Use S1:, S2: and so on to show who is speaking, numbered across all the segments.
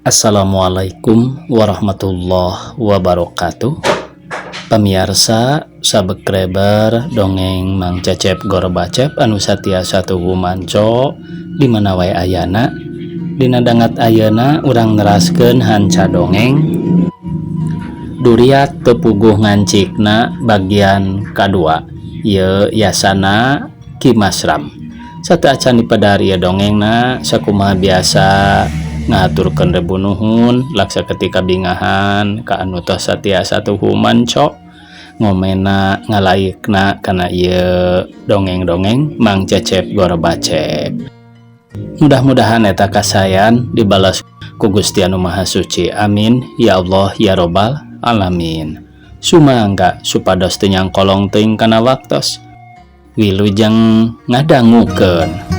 S1: Assalamualaikum warahmatullahi wabarakatuh. Pamirsa sabekreber dongeng Mang Cecep Gorbacep anu satiasa tuhu manco di mana wae ayana. Dina dangat ayeuna urang neraskeun hanca dongeng Duriat Tepuguh Ngancikna bagian kadua. Ye yasana Ki Masram. Satu acan dipedari dongengna sakumaha biasa ngaturkeun rebunuhun laksa ketika bingahan ka anu tos satiasa tuhu manco ngomena ngalaikna kana ieu dongeng-dongeng Mang Cecep Gorbacep. Mudah-mudahan eta kasayan dibalas ku Gusti Anu Maha Suci. Amin ya Allah ya Robbal alamin. Sumangga supados teu nyangkolong teuing kana waktos. Wilujeng ngadangukeun.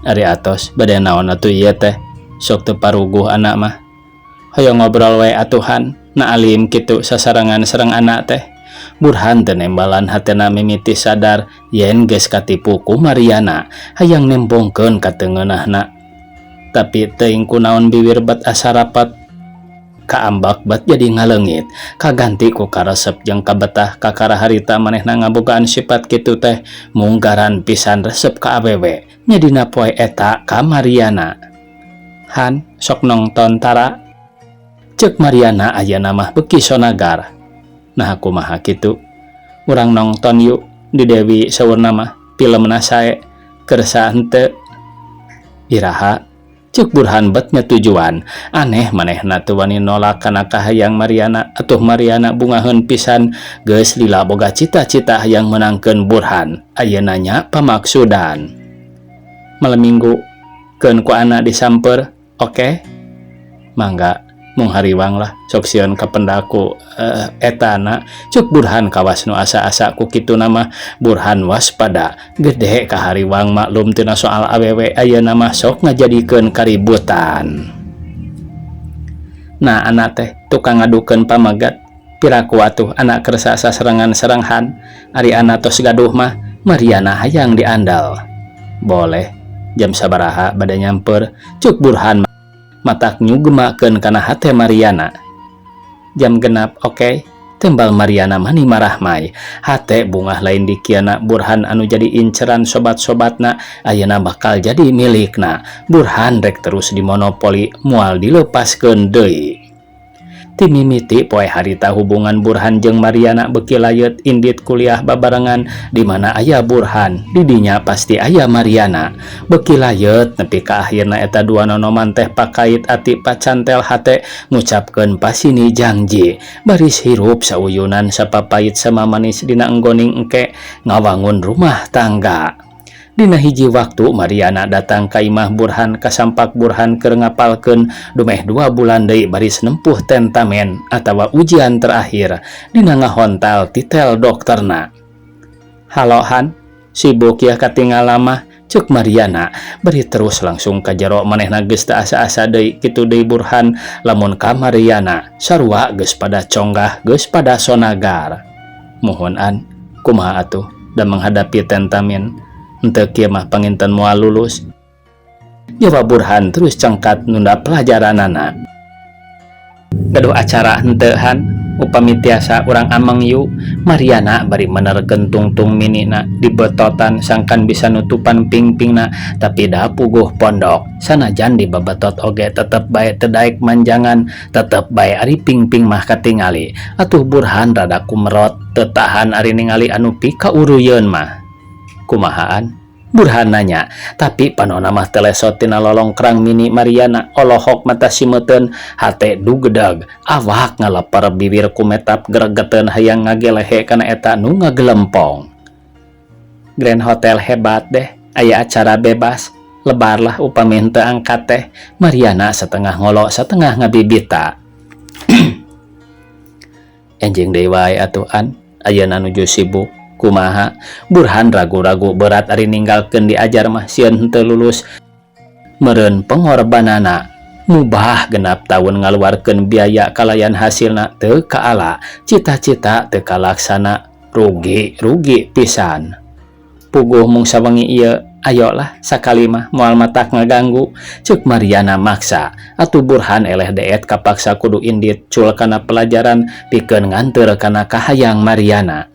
S1: Ari atos bade naon atuh ieu teh sok teu paruguh anak mah hoyong ngobrol wae atuhan na alim kitu sasarangan sareng anak teh. Burhan teu nembalan hatena mimiti sadar yen geus katipu ku Mariana hayang nembongkeun ka teungeunahna, tapi teuing kunaon bibir bat asa rapat kaambak bat jadi ngaleungit kaganti ku karesep jeung kabetah kakara harita manehna ngabogaan sifat kitu teh munggaran pisan resep ka awewe nya dina poe eta ka Mariana. Han sok nongton tara ceuk Mariana ayeuna mah beuki sonagar. Nah kumaha kitu urang nongton yuk di Dewi saurna mah filmna sae kersa henteu iraha ceuk Burhan bet tujuan aneh manehna teu wani nolak kana kahayang Mariana atuh Mariana bungaheun pisan geus lila boga cita-cita hayang menangkeun Burhan ayeuna nya pamaksudan. Malam minggu keun ku anak disamper oke? Mangga mung hariwang lah sok sieun ka pendaku etana ceuk Burhan kawas nu asa-asa ku kitu nama Burhan waspada gede ka hariwang maklum tina soal awewe ayeuna mah sok ngajadikeun kaributan. Nah anak teh tukang ngadukeun pamagat piraku atuh anak kersa saserangan-seranghan ari anak tos gaduh mah Mariana hayang diandal. Boleh jam sabaraha bade nyamper ceuk Burhan matak nyugemakeun kana hate Mariana. Jam genap oke, tembal Mariana mani marah mai hate bungah lain di kiana Burhan anu jadi inceran sobat-sobatna ayeuna bakal jadi milikna. Burhan rek terus dimonopoli moal dilepaskeun deui. Ti mimiti poe harita hubungan Burhan jeung Mariana beuki layeut indit kuliah babarengan di mana aya Burhan didinya pasti aya Mariana beuki layeut nepi ka akhirna eta dua nonoman teh pakait ati pacantel hate ngucapkeun pasini janji baris hirup sauyunan sapapait sama manis dina enggoning engke ngawangun rumah tangga. Dina hiji waktu Mariana datang ka imah Burhan kasampak Burhan keur ngapalkeun dumeh 2 bulan deui baris nempuh tentamen atawa ujian terakhir dina ngahontal titel dokterna. Halo Han, sibuk ya katingala mah ceuk Mariana bari terus langsung ka jero manehna geus teu asa-asa deui kitu deui Burhan lamun ka Mariana sarua geus pada conggah geus pada sonagar. Mohon An kumaha atuh da menghadapi tentamen henteu kieu mah panginten moal lulus. Jawab Burhan terus cengkat nunda pelajaranana. Gaduh acara henteu Han, upami tiasa urang ameng yu. Mariana bari menerkeun tungtung minina di betotan sangkan bisa nutupan pingpingna, tapi da puguh pondok sanajan di babetot oge tetep bae teu daek manjangan, tetep bae ari pingping mah katingali. Atuh Burhan rada kumerot teu tahan ari ningali anu pikauruyeun mah. Kumahaan? Burhan nanya, tapi panona mah telesot tina lolong kerang mini Mariana, olohok mata simeteun, hate dugedag, awak ngaleper bibir kumetap gregeteun hayang ngagelehe kana eta nu ngagelempong. Grand Hotel hebat deh, aya acara bebas, lebarlah upami henteu angkat teh. Mariana setengah ngolo setengah ngabibita. Enjing deui wae atuh an, ayeuna nuju sibuk. Kumaha? Burhan ragu-ragu berat ari ninggalkeun diajar mah sieun henteu lulus. Meureun pengorbanana mubah genap tahun ngaluarkeun biaya kalayan hasilna teu kaala, cita-cita teu kalaksana, rugi pisan. Puguh mung sawengi ieu, ayolah sakali mah moal matak ngaganggu, ceuk Mariana maksa. Atuh Burhan eleh deet kapaksa kudu indit cul kana pelajaran pikeun nganteur kana kahayang Mariana.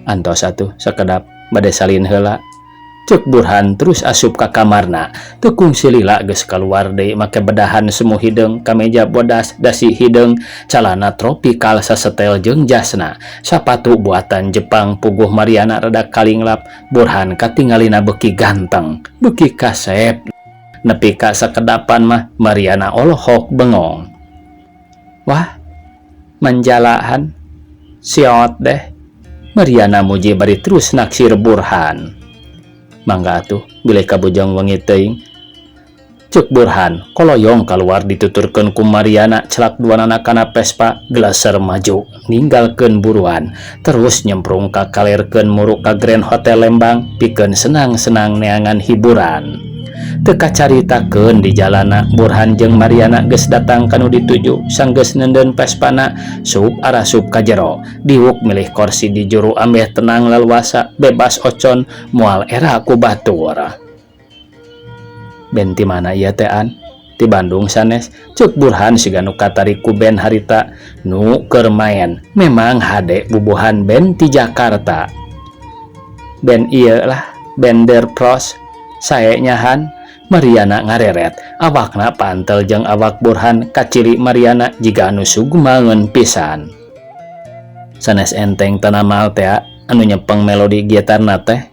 S1: Antos atuh sakedap bade salin heula, ceuk Burhan terus asup ka kamarna. Tekung si Lila geus kaluar deui make bedahan semu hideung, kameja bodas dasi hideung, calana tropikal sasetel jeung jasna, sapatu buatan Jepang. Puguh Mariana rada kalinglap, Burhan katingalina beuki ganteng, beuki kasep. Nepi ka sakedapan mah Mariana olohok bengong. Wah, manjalahan siot deh. Mariana muji bari terus naksir Burhan. Mangga atuh bilih kabujang wengi teuing. Ceuk Burhan koloyong keluar dituturkeun ku Mariana, celak duanana kana Vespa gelaser maju ninggalkeun buruan, terus nyemprung ka kalerkeun muruk ka Grand Hotel Lembang pikeun senang-senang neangan hiburan. Teu kacaritakeun di jalana Burhan jeung Mariana geus datang kanu dituju, sanggeus nendeun Vespana sup arasup ka jero, diuk milih kursi di juru ambeh tenang leluasa, bebas ocon moal era ku batur. Ben ti mana ieu teh an? Ti Bandung sanes, ceuk Burhan siga nu katarik ku band harita nu keur maen. Memang hade bubuhan band ti Jakarta. Band ieu lah, Bender Pros. Sae nyahan. Mariana ngareret, awakna pantel jeung awak Burhan, kaciri Mariana jiga anu sugumangeun pisan. Sanes enteng tanamal teh anu nyepeng melodi gitarna teh.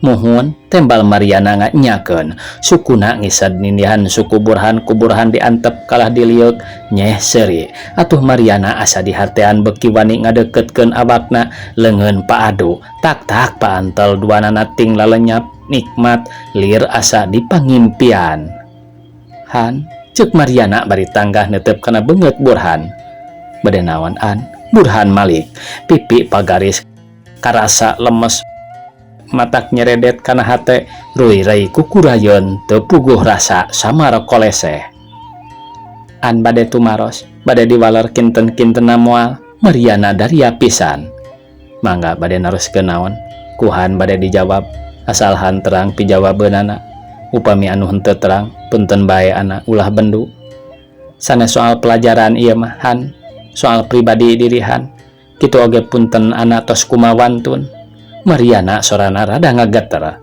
S1: Muhun tembal Mariana nganyakeun, sukuna ngisad nindihan suku Burhan ku Burhan diantep kalah diliuk nyeh seuri. Atuh Mariana asa dihartean beuki wani ngadeukeutkeun awakna, leungeun paadu, tak-tak paantel duanana ting lalenyap nikmat lir asa dipangimpian. Han, ceuk Mariana bari tanggah neuteup kana beungeut Burhan. Bade naon an? Burhan malik, pipi pagaris karasa lemes, matak nyeredet kana hate, ruirei kukurayeun teu puguh rasa samar koleseh. An bade tumaros, bade diwaler kinten-kintenna moal. Mariana daria pisan. Mangga bade naroskeun naon? Kuhan bade dijawab, asalhan terang pijawabeunana. Upami anu henteu terang, punten bae ana ulah bendu. Sanes soal pelajaran ieu mah Han, soal pribadi dirihan. Kitu oge punten ana tos kumawantun. Mariana sorana rada ngageter.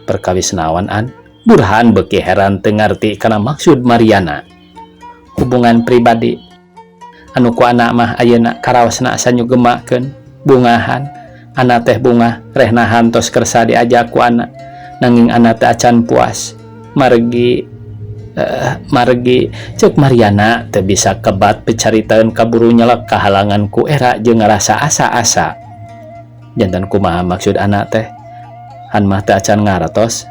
S1: Perkawis naon an? Burhan beuki heran teu ngarti kana maksud Mariana. Hubungan pribadi anu ku anak mah ayeuna karaosna asa nyugemakeun bungahan. Anak teh bunga reh nahan tos kersa diajak ku anak, nanging anak teh acan puas. Margi ceuk Mariana teu bisa kebat picaritaeun kaburu nyelek kahalangan ku era jeung ngarasa asa-asa. Janten kumaha maksud anak teh? Han mah teu acan ngartos.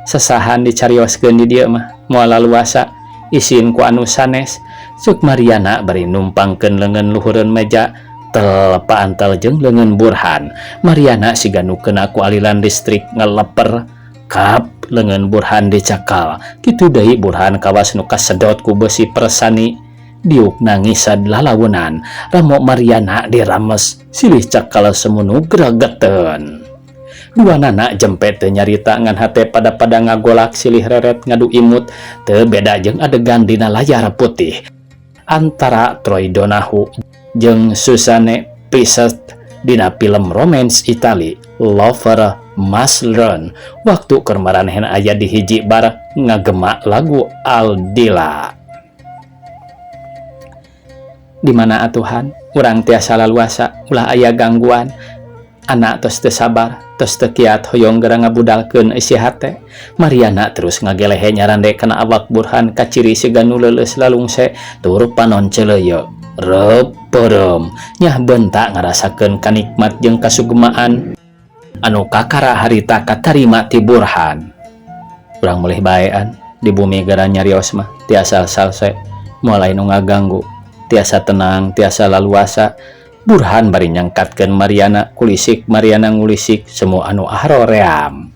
S1: Sesahan dicarioskeun di dieu mah moal laluasa isin ku anu sanes. Ceuk Mariana bari numpangkeun leungeun luhureun meja telepa antel jeung leungeun Burhan. Mariana siga nu keuna ku aliran listrik ngeleper kap leungeun Burhan dicakal. Kitu deui Burhan kawas nu kasedot ku besi persani, diuk nangisad lalawunan. Ramo Mariana dirames silih cakal semunu gregeteun. Duanana jempet teu nyarita ngan hate pada-pada ngagolak silih reret ngadu imut. Teu beda jeung adegan dina layar putih antara Troy Donahue jeung Susanne Piset dina film romance Itali Lover Must Learn waktu keur maranehna aya di hiji bar ngagema lagu Aldila. Di mana atuhan urang tiasa laluasa ulah aya gangguan anak tos teu sabar tos teu kiat hoyong geura ngabudalkeun isi hate. Mariana terus ngagelehe nyarande kana awak Burhan kaciri siga nu leuleus lalungse tur panon celeuyeuk reperem nyah bentak ngarasakeun kanikmat jeung kasugemaan anu kakara harita katarima ti Burhan. Urang mulih baean di bumi geura nyarios mah tiasa salse mulai nu ngaganggu tiasa tenang tiasa laluasa. Burhan bari nyangkatkeun Mariana kulisik Mariana ngulisik semu anu ahroream.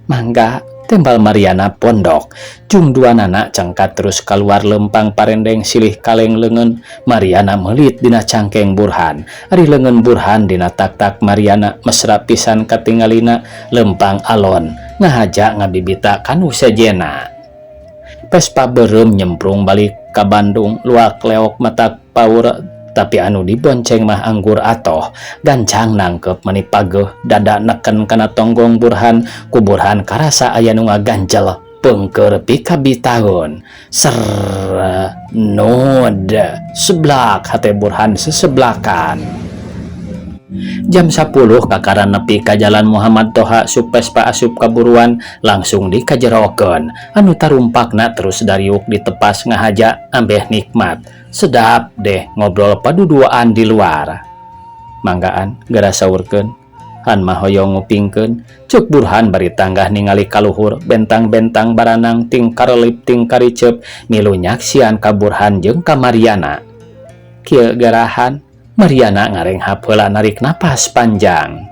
S1: Mangga tembal Mariana pondok jung duanana cangkat terus keluar lempang parendeng silih kaleng leungeun Mariana meulit dina cangkeng Burhan. Ari leungeun Burhan dina tak-tak Mariana mesra pisan katingalina lempang alon ngahaja ngabibita kanu sejena. Pespa beureum nyemprung balik ka Bandung luak leok mata paur tapi anu dibonceng mah anggur atoh gancang nangkep meni pageuh dada neken kana tonggong Burhan ku Burhan karasa aya nu ngaganjel peungkeur pikabi taun ser nod seblak hate Burhan seseblakan. Jam 10 kakaran nepi ka jalan Muhammad Toha supespa asup kaburuan langsung dikajerokeun anu tarumpakna terus dariuk ditepas ngahaja ambeh nikmat sedap deh ngobrol paduduaan di luar. Manggaan geura saurkeun han mah hoyong ngupingkeun ceuk Burhan bari tanggah ningali kaluhur bentang-bentang baranang ting karelip ting karicep milu nyaksian ka Burhan jeung ka Mariana. Kieu garahan Mariana ngarenghap heula narik napas panjang.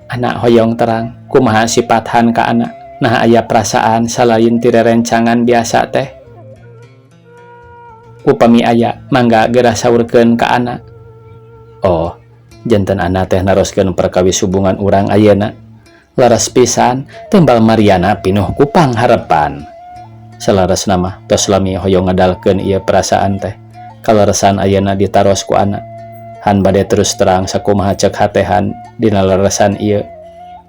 S1: Anak hoyong terang kumaha sifat han ka anak nah aya perasaan salain ti rerencangan biasa teh. Upami aya mangga geura saurkeun ka anak. Oh, janten anak teh naroskeun perkawis hubungan urang ayeuna. Laras pisan tembal Mariana pinuh ku pangharepan. Salaresna mah tos lami hoyong ngadalkeun ieu perasaan teh. Kaleresan ayeuna ditaros ku anak. Han bade terus terang sakumaha cek hatehan dina leresan ieu.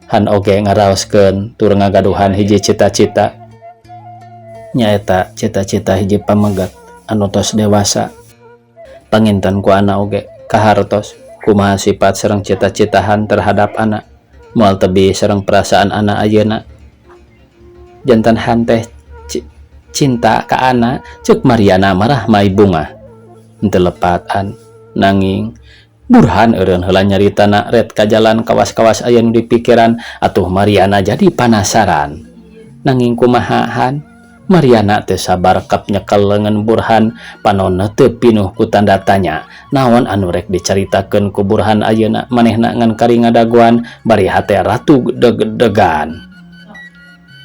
S1: Han oge ngaraoskeun tur ngagaduhan hiji cita-cita. Nyaeta cita-cita hiji pamegat anu tos dewasa. Panginten ku anak oge kahartos kumaha sifat sareng cita-citahan terhadap anak. Moal tebih sareng perasaan anak ayeuna. Janten han teh cinta ka anak ceuk Mariana marah mai bunga. Henteu lepatan nanging Burhan eureun heula nyaritana ret ka jalan kawas-kawas aya nu di pikiran atuh Mariana jadi penasaran. Nanging kumaha han Mariana teu sabar kap nyekel leungeun Burhan panonna teu pinuh ku tanda tanya naon anu rek dicaritakeun ku Burhan ayeuna manehna ngan kari ngadaguan bari hate ratu deg-degan.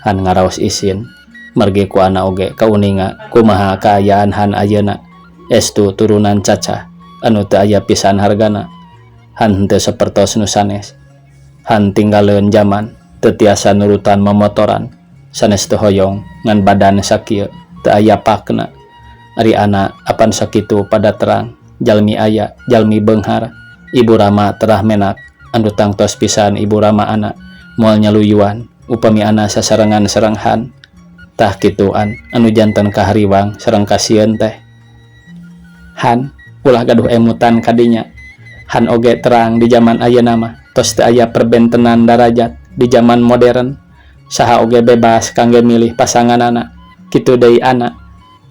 S1: Han ngaraos isin mergi ku anak oge kauninga kumaha kaayaan han ayeuna. Estu turunan caca anu teu aya pisan hargana. Han henteu sapertos nu sanes. Han tinggaleun zaman teu tiasa nurutan memotoran sanes teu hoyong ngan badan sakieu teu aya pakna. Ari anak apan sakitu pada terang jalmi aya jalmi beunghar. Ibu Rama terah menak anu tangtos pisan Ibu Rama anak moal nyaluyuan upami anak sasarengan sareng Han. Tah kituan anu janten kahariwang sareng kasieun teh. Han ulah gaduh emutan kadinya. Han oge terang di zaman ayeuna mah tos teu aya perbentenan darajat di zaman modern. Saha oge bebas kangge milih pasanganana. Kitu deui anak.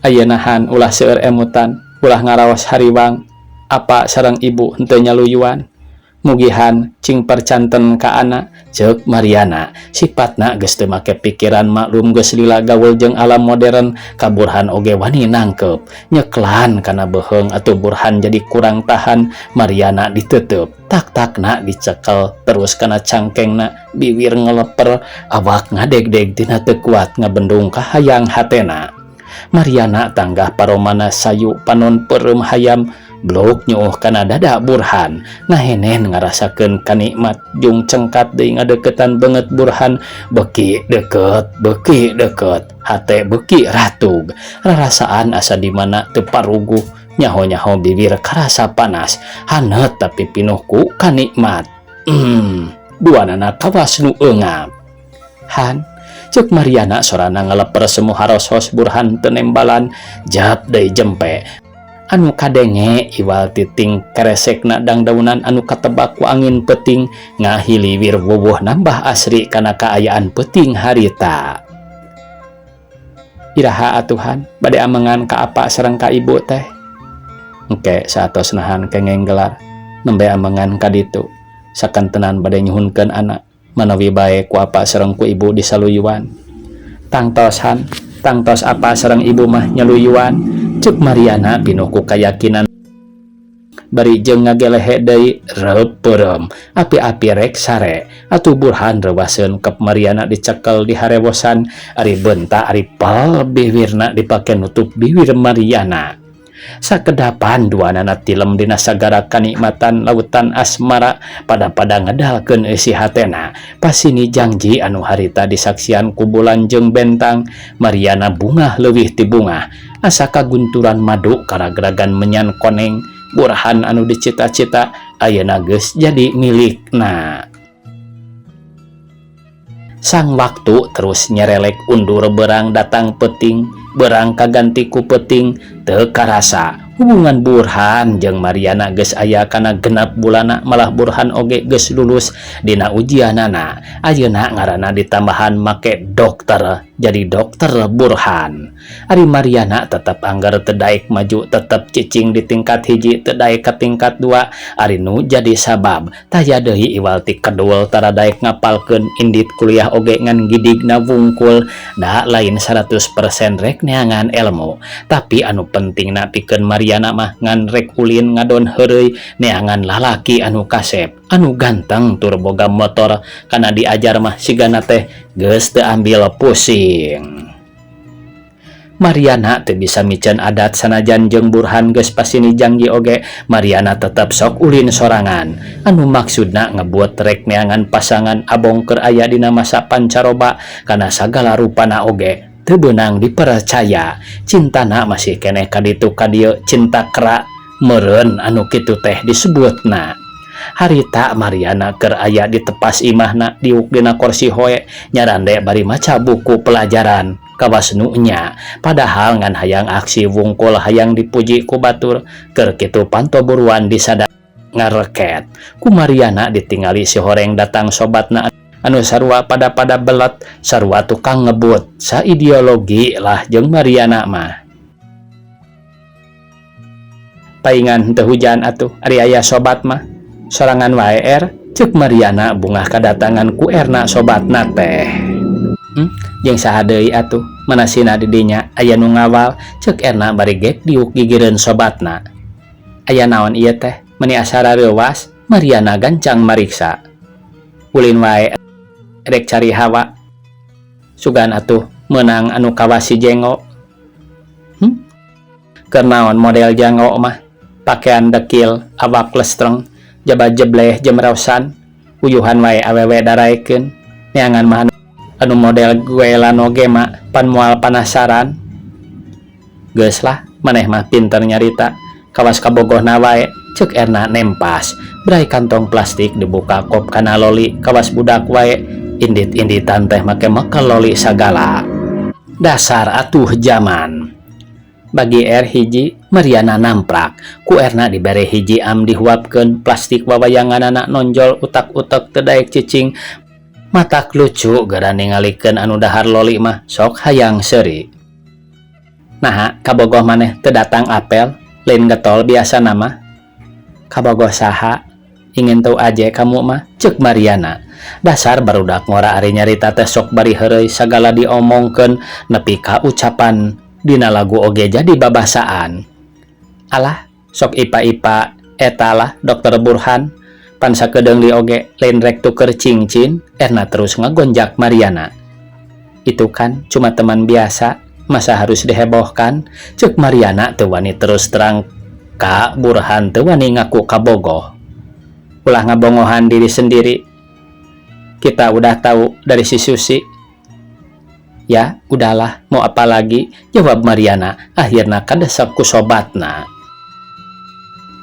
S1: Ayeuna Han ulah seueur emutan, ulah ngaraos hariwang apa sareng ibu henteu nyaluyuan. Mugi Han cing percanten ka anak ceuk Mariana sifatna geus teu make pikiran maklum geus lila gaweul jeung alam modern ka Burhan oge wani nangkep nyeklan kana beheung atuh Burhan jadi kurang tahan. Mariana diteuteub tak-takna dicekel terus kana cangkengna biwir ngeleper awak ngadeg-deg tina teu kuat ngabendung ka hayang hatena. Mariana tanggah paromana sayu panon peureum hayam blok nyuuh kana dada Burhan ngahenen ngarasakeun kanikmat jung cengkat deui ngadeukeutan banget Burhan beuki deket hate beuki ratug rarasaan asa di mana teu paruguh nyaho-nyaho bibir karasa panas, hanet tapi pinuhku kanikmat. Dua anak kawas nu eungap. Han, cek Mariana sorana ngeleper semu haros-hos Burhan tenembalan, jap deui jempe. Anu kadenge iwal titing keresekna dangdaunan anu katebak ku angin peting, ngahiliwir wubuh nambah asri kana kaayaan peting harita. Iraha atuhan bade amengan ka apa sareng ka ibu teh. Engke satos nahan kengeng gelar nembe amengan ka ditu sakantenan bade nyuhunkeun anak manawi bae ku apa sareng ku ibu disaluyuan. Tangtos Han, tangtos apa sareng ibu mah nyaluyuan. Cuk Mariana pinuh ku kayakinan bari jeung ngagelehe deui reupeurem api-api rek sare atuh Burhan rewaseun kep Mariana dicekel di harewosan ari bentak ari pal bibirna dipake nutup bibir Mariana. Sakedapan dua anak tilem dina sagara kanikmatan lautan asmara pada ngedalkeun eusi hatena pasini janji anu harita disaksian ku bulan jeung bentang. Mariana bungah leuwih ti bungah asa kagunturan madu karagragan menyan koneng Burhan anu dicita-cita ayeuna geus jadi milikna. Sang waktu terus nyerelek undur berang datang peting, berang kaganti ku peting teu karasa. Hubungan Burhan jeung Mariana geus aya kana genep bulana, malah Burhan oge geus lulus dina ujianana. Ayeuna ngaranna ditambahan make dokter, jadi dokter Burhan. Ari Mariana tetep anggar teu daek maju, tetep cicing di tingkat hiji teu daek ka tingkat 2. Ari nu jadi sabab taya deui iwal ti kedul tara daek ngapalkeun indit kuliah oge ngan gidigna wungkul. Da lain 100% rek neangan ilmu, tapi anu pentingna pikeun Mariana mah ngan rek ulin ngadon heureuy neangan lalaki anu kasep, anu ganteng tur boga motor, kana diajar mah sigana teh geus teu ambil pusing. Mariana teu bisa micen adat sanajan jeung Burhan geus pasini janji oge. Mariana tetep sok ulin sorangan, anu maksudna ngebuat rek neangan pasangan abong keur aya dina masa pancaroba kana sagala rupana oge teu beunang dipercaya. Cintana masih keneh kaditu kadieu, cinta kera meureun anu kitu teh disebutna. Harita Mariana keur aya di tepas imahna diuk dina kursi hoe nyarande bari maca buku pelajaran kawas nu nya, padahal ngan hayang aksi wungkul hayang dipuji ku batur keur kitu panto buruan disada ngareket. Ku Mariana ditingali si horeng datang sobatna anu sarua pada belet, sarua tukang ngebut, sa ideologi lah jeung Mariana mah. Paingan teu hujan atuh ari aya sobat mah sorangan wae cek Mariana bungah kadatangan ku erna sobatna teh. Jeung saha deui atuh manasina di dinya aya nu ngawal, cek erna bari gek diuk gigireun sobatna. Aya naon ieu teh meni asara reuwas? Mariana gancang mariksa. Ulin wae rek cari hawa, sugan atuh menang anu kawas si jengo. Keur naon model jango mah pakaian dekil awak lestreng jaba jebleh jemrausan, uyuhan wae awewe daraekeun neangan mah anu model gue lanoge mah pan moal panasaran. Geus lah maneh mah pinter nyarita, kawas kabogohna wae cek erna nempas brai kantong plastik dibuka kop kana loli, kawas budak wae indit-inditan teh make mekel loli sagala. Dasar atuh zaman. Bagi hiji Mariana namprak ku erna dibere hiji am dihuapkeun plastik wawayanganana nonjol utak-utak teu daek cicing. Matak lucu gara ningalikeun anu dahar loli mah sok hayang seuri. Naha kabogoh maneh teu datang apel lain getol biasa nama. Kabogoh saha? Ingin tahu aja kamu mah, cek Mariana. Dasar barudak ngora ari nyarita teh sok bari heureuy sagala diomongkeun nepi ka ucapan dina lagu oge jadi babasaan. Alah sok ipa-ipa etalah dokter Burhan pan sakedeung li oge lain rek tuker cincin. Erna terus ngagonjak Mariana. Itu kan cuma teman biasa, masa harus dihebohkan? Cek Mariana teu wani terus terang ka Burhan, teu wani ngaku kabogoh. Ulah ngabongohan diri sendiri. Kita udah tahu dari si Susi. Ya, udahlah, mau apa lagi? Jawab Mariana. Akhirna kadesek ku sobatna.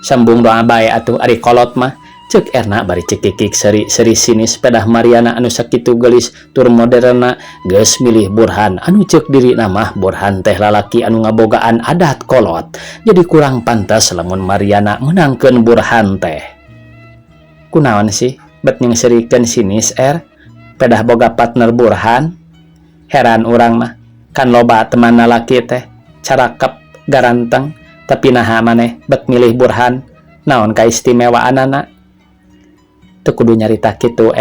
S1: sambung doa bae atuh ari kolot mah, cek Erna bari cekikik seri sinis pedah Mariana anu sakitu gelis tur moderna geus milih Burhan anu cek diri namah Burhan teh lalaki anu ngabogaan adat kolot, jadi kurang pantas lamun Mariana menangkeun Burhan teh. Kunaon sih bet nyengserikeun sinis pedah boga partner Burhan? Heran urang mah, kan loba teman lalaki teh carakep garanteng tapi naha maneh bet milih Burhan, naon kaistimewaan anak? Teu kudu nyarita kitu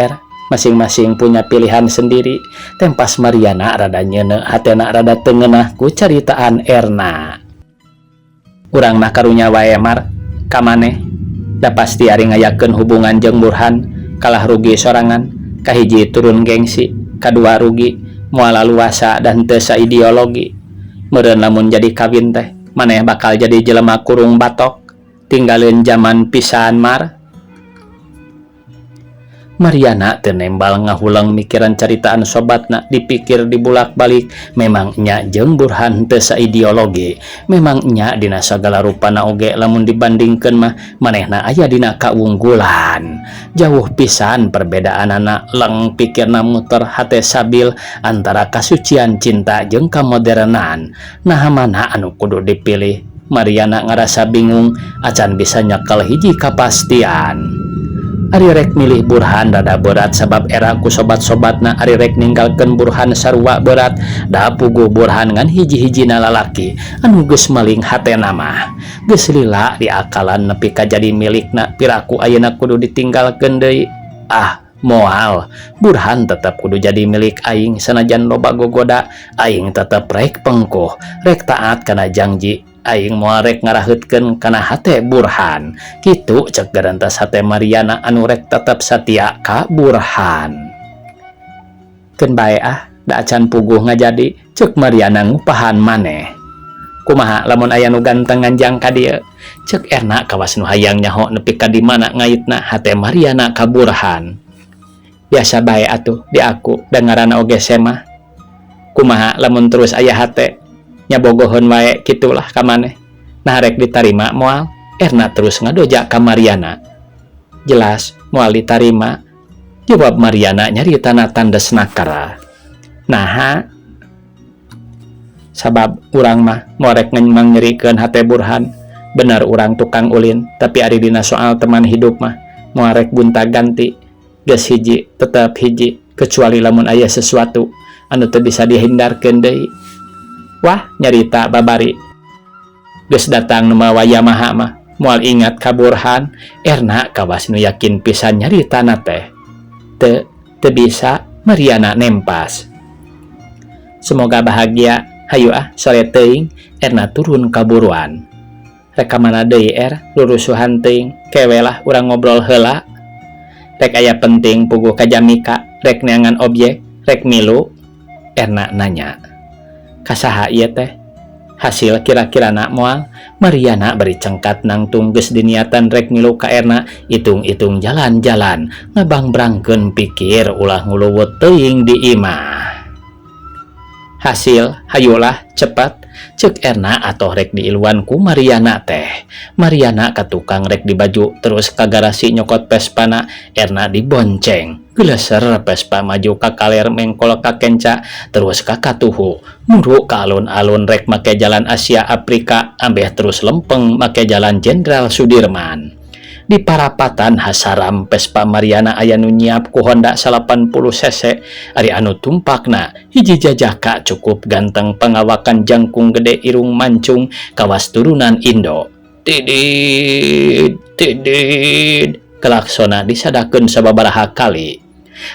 S1: masing-masing punya pilihan sendiri. Tempas Mariana rada nyeuneu hatena rada teu ngeunah ku caritaan Erna. Urang mah karunya wae Mar, ka maneh da pasti ari ngayakeun hubungan jeung Burhan kalah rugi sorangan, kahiji turun gengsi, kadua rugi moal luasa dan teu saideologi. Meureun lamun jadi kawin teh maneh bakal jadi jelema kurung batok, tinggalin zaman pisan Mar. Mariana teu nembal ngahulang mikiran caritaan sobatna, dipikir dibulak-balik. Memang nya jeung Burhan teu saideologi, memang nya dina sagala rupana oge lamun dibandingkeun mah manehna aya dina kaunggulan. Jauh pisan perbedaanana, leng pikirna muter hate sabil antara kasucian cinta jeung kamodernan. Nah mana anu kudu dipilih? Mariana ngarasa bingung acan bisa nyekel hiji kapastian. Ari rek milih Burhan rada berat sabab era ku sobat-sobatna ari rek ninggalkeun Burhan sarua berat, da puguh Burhan ngan hiji-hijina lalaki anu geus maling hatena mah. Geus lila di akalan nepi ka jadi milikna, piraku ayeuna kudu ditinggalkeun deui. Moal Burhan tetap kudu jadi milik aing, sanajan loba gogoda aing tetep rek pengkuh, rek taat kana janji. Aing moal rek ngaraheutkeun kana hate Burhan. Kitu cek garantas hate Mariana anu rek tetep satia ka Burhan. Keun bae da acan puguh ngajadi, cek Mariana ngupahan maneh. Kumaha lamun aya nu ganteng nganjang ka dieu? Cek Erna kawas nu hayang nyaho nepi ka di mana ngaitna hate Mariana ka Burhan. Biasa bae atuh di aku da ngaranna oge Semah. Kumaha lamun terus aya hate nyabogohon wae kitulah ka maneh. Nah rek ditarima moal? Erna terus ngadoja ka Mariana. Jelas moal ditarima, jawab Mariana nyaritana tandes nakara. Naha sabab urang mah moal rek mangyerikeun hate Burhan. Bener urang tukang ulin, tapi ari dina soal teman hidup mah moal rek gonta-ganti geus hiji tetep hiji, kecuali lamun aya sesuatu anu teu bisa dihindarkeun deui. Wah nyarita babari geus datang nu mawa Yamaha mah moal ingat ka Burhan. Erna kawas nu yakin pisan nyaritana teh teu bisa. Mariana nempas. Semoga bahagia. Hayu sore teuing Erna turun kaburuan. Rek ka mana deui lurusuhan teuing, kewelah urang ngobrol heula. Rek aya penting puguh ka Jamika, rek neangan objek, rek milu. Erna nanya. Kasaha ieu teh? Hasil kira-kirana moal? Mariana beri cengkat nangtung geus diniatan rek milu ka Erna, itung-itung jalan-jalan, ngabangbrangkeun pikir ulah nguluwut teuing di imah. Hasil hayulah cepat, cek Erna atoh rek diiluan ku Mariana teh. Mariana ka tukang rek di baju, terus ka garasi nyokot Vespana. Erna dibonceng. Geleser Vespa maju ka kaler mengkol ka kenca, terus ka katuhu. Muru ka alun-alun rek make jalan Asia Afrika, ambeh terus lempeng make jalan Jenderal Sudirman. Di parapatan hasaram Vespa Mariana aya nu nyiap ku Honda 80 cc. Ari anu tumpakna hiji jajaka cukup ganteng, pengawakan jangkung gede, irung mancung, kawas turunan Indo. Tidid tidid klaksona disadakeun sababaraha kali.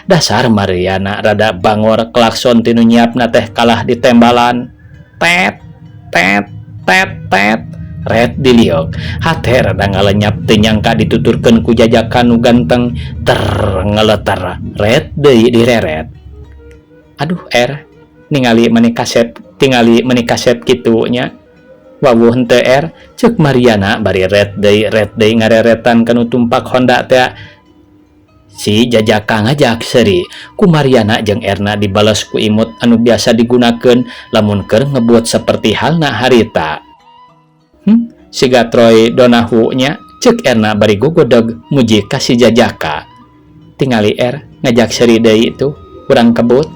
S1: Dasar Mariana rada bangor, klakson tinu nyiapna teh kalah ditembalan. Tet tet tet tet. Red diliok, hate rada ngalenyap teu nyangka dituturkeun ku jajakan nu ganteng. Ngeleter red deui direret. Aduh ningali meuni kaset kitu nya. Wawuh henteu cek Mariana bari red deui ngareretan kanu tumpak Honda teh. Si jajaka ngajak seri ku Mariana jeung Erna dibales ku imut anu biasa digunakeun lamun keur ngebuat seperti halna harita. Siga Troy Donahue nya Cek Erna bari gogodog muji kasih jajaka. Tingali ngajak seri deui itu urang kebut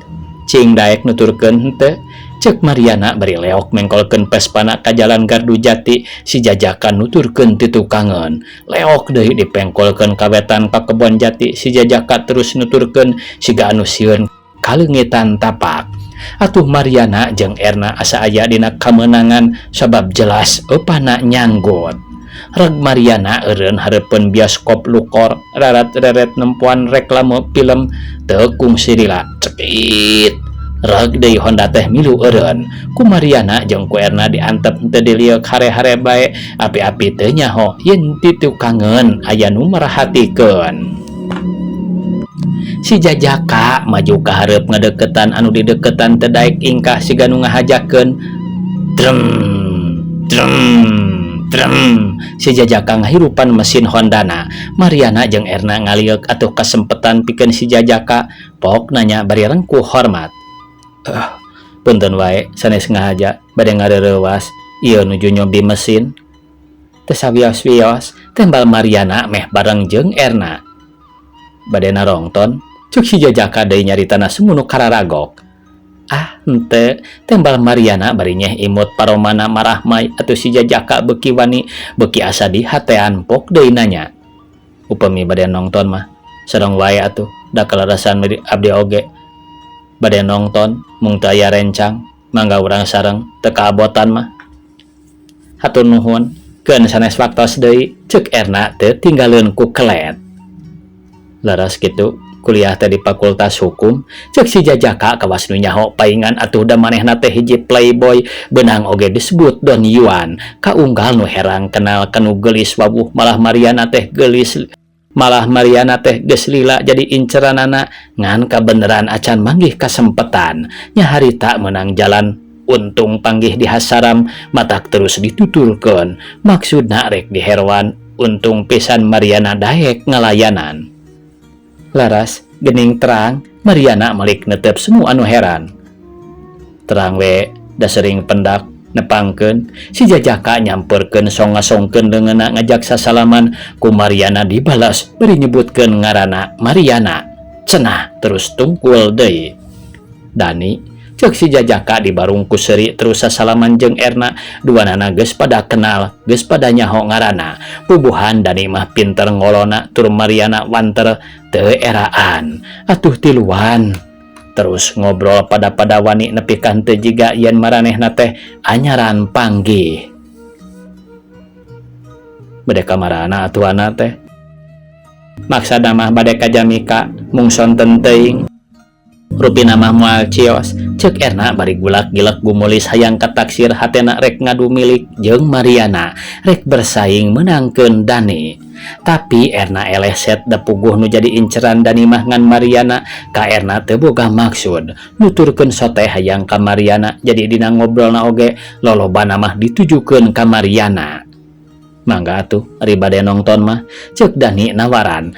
S1: cing daek nuturkeun henteu. Cek Mariana bari leok mengkolkeun pespana ka jalan Gardu Jati. Si jajaka nuturkeun ti tukangeun. Leok deui dipengkolkeun ka wetan ka kebon jati. Si jajaka terus nuturkeun siga anu sieun kalengitan tapak. Atuh Mariana jeung Erna asa aya dina kamenangan sabab jelas eupana nyanggut. Reg Mariana eureun hareupeun bioskop lukor rarat-raret nempuan reklame film teu kungsi lila cekit. Reg deui Honda teh milu eureun. Ku Mariana jeung ku Erna diantep teu dilieu hare-hare bae api-api teu nyaho yen ti tukangeun aya nu merhatikeun. Si jajaka maju ka hareup ngadeukeutan anu dideukeutan teu daek ingkah siga nu ngahajakeun. Drem drem drem. Si jajaka ngahirupan mesin Hondana. Mariana jeung Erna ngaliuk atuh kasempetan pikeun si jajaka. Pok nanya bari rengkuh hormat. Punten wae sanes ngahaja bade ngareurewas ieu nuju nyobi mesin. Teu sawios-wios tembal Mariana meh bareng jeung Erna. Bade narongton cuk si jajaka deui nyaritana semunuk kararagok. Henteu tembal Mariana bari nyeh imut paromana marah mai atuh si jajaka beuki wani beuki asa di hatean pok deui nanya. Upami bade nongton mah sareng wae atuh da kalarasan abdi oge. Bade nongton mung teu aya rencang mangga urang sareng teu kaabotan mah. Hatur nuhun keun sanes waktos deui ceuk Erna teu tinggaleun ku kelet. Laras kitu kuliah teh di Fakultas Hukum ceuk si jajaka kawas nu nyaho paingan atuh da manehna teh hiji playboy beunang oge disebut Don Yuan. Kaunggal nu herang kenal kanu geulis wawuh malah Mariana teh geus lila jadi inceranana ngan kabeneran acan manggih kasempetan nya harita menang jalan untung panggih di hasaram matak terus dituturkeun maksudna rek diherwan untung pisan Mariana daek ngalayanan. Laras gening terang Mariana malik netep semua anu heran. Terang we da sering pendak nepangkeun si jajaka nyamperkeun songasongkeun leungeunna ngajak sasalaman. Ku Mariana dibalas beri nyebutkeun ngaranna Mariana. Cenah terus tungkul deui. Dani ceuk si jajaka dibarungku seuri terus sasalaman jeung Erna. Duanana geus pada kenal geus pada nyaho ngaranna. Pubuhan Dani mah pinter ngolona tur Mariana wanter teu eraan atuh tiluan. Terus ngobrol pada wani nepikan teu jiga yen maranehna teh anyaran panggih. Bade kamarana atuana teh. Maksana mah bade ka Jamika mung sonten teuing. Rupina mah moal cios. Ceuk Erna bari gulak-gilek gumulis hayang kataksir hatena rek ngadu milik jeung Mariana rek bersaing menangkeun Dani. Tapi Erna eleset da puguh nu jadi inceran Dani mah ngan Mariana. Ka Erna teu boga maksud nuturkeun sote hayang ka Mariana. Jadi dina ngobrolna oge lolobana mah ditujukeun ka Mariana. Mangga atuh ari bade nongton mah ceuk Dani nawaran.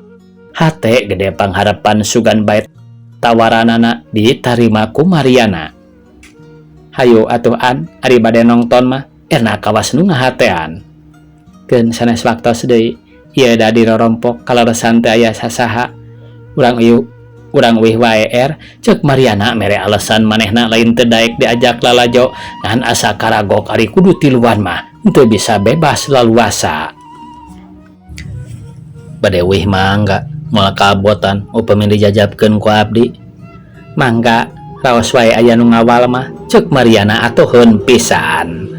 S1: Hate gede pangharepan sugan bae tawaranana ditarima ku Mariana. Hayu atuh an ari bade nongton mah Erna kawas nu ngahatean. Keun sanes waktos deui ieu da dirorompok kalarasan teu aya sasaha. Urang uih wae ceuk Mariana mere alasan manehna lain teu daek diajak lalajo ngan asa karagok ari kudu tiluan mah teu bisa bebas laluasa. Bade uih mangga moal kaabotan upami dijajabkeun ku abdi. Mangga raos wae aya nu ngawal mah ceuk Mariana atuheun pisan.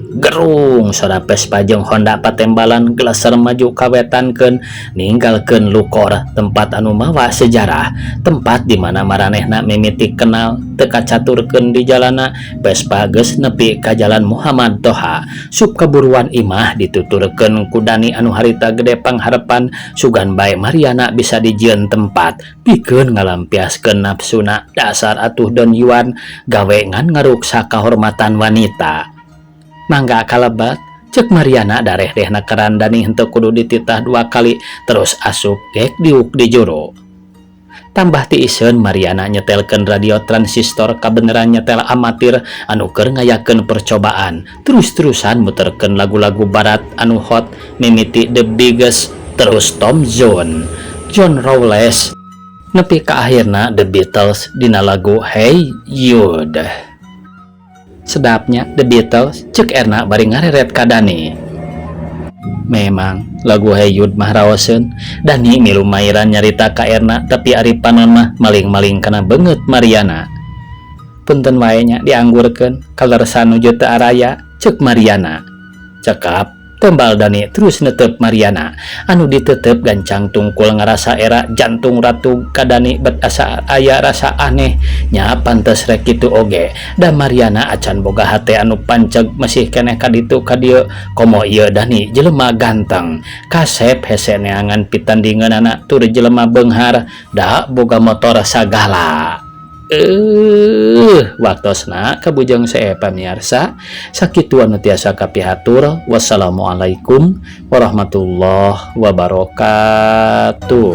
S1: Gerung soda Vespa jeung Honda patembalan geleser maju kawetankeun ninggalkeun lukor tempat anu mawa sejarah, tempat di mana maranehna mimiti kenal teu kacaturkeun di jalana. Vespa geus nepi ka jalan Muhammad Toha. Sup kaburuan imah dituturkeun ku Dani anu harita gede pangharepan sugan bae Mariana bisa dijieun tempat pikeun ngalampiaskeun nafsuna. Dasar atuh Don Yuan gawe ngan ngaruksa kahormatan wanita. Mangga kalebat ceuk Mariana dareh-dehna keran Dani henteu kudu dititah 2 kali terus asup gek diuk di juru. tambah tiisen Mariana nyetelkeun radio transistor kabeneran nyetel amatir anu keur ngayakeun percobaan terus-terusan muterkeun lagu-lagu barat anu hot mimiti The Biggest terus Tom Jones, John Rawls, nepi ka akhirna The Beatles dina lagu Hey Jude. Sedapnya The Beatles cek Erna bari ngareret ka Dani. Memang lagu Hey Jude mah raoseun. Dani milu mairan nyarita ka Erna tapi ari panon mah maling-maling kana beungeut Mariana. Punten wae nya dianggurkeun kaleresan nuju teu araya cek Mariana. Cekap tembal Dani terus netep Mariana anu ditetep gancang tungkul ngarasa era jantung ratu ka Dani bet asa aya rasa aneh nya pantes rek kitu oge da Mariana acan boga hate anu panceg masih keneh ka ditu ka dieu komo ieu Dani jelema ganteng kasep hese neangan pitandingeunana tur jelema beunghar da boga motor sagala. Waktosna kabujang sae pamirsa sakitu anu tiasa kapihatur. Wassalamualaikum warahmatullahi wabarakatuh.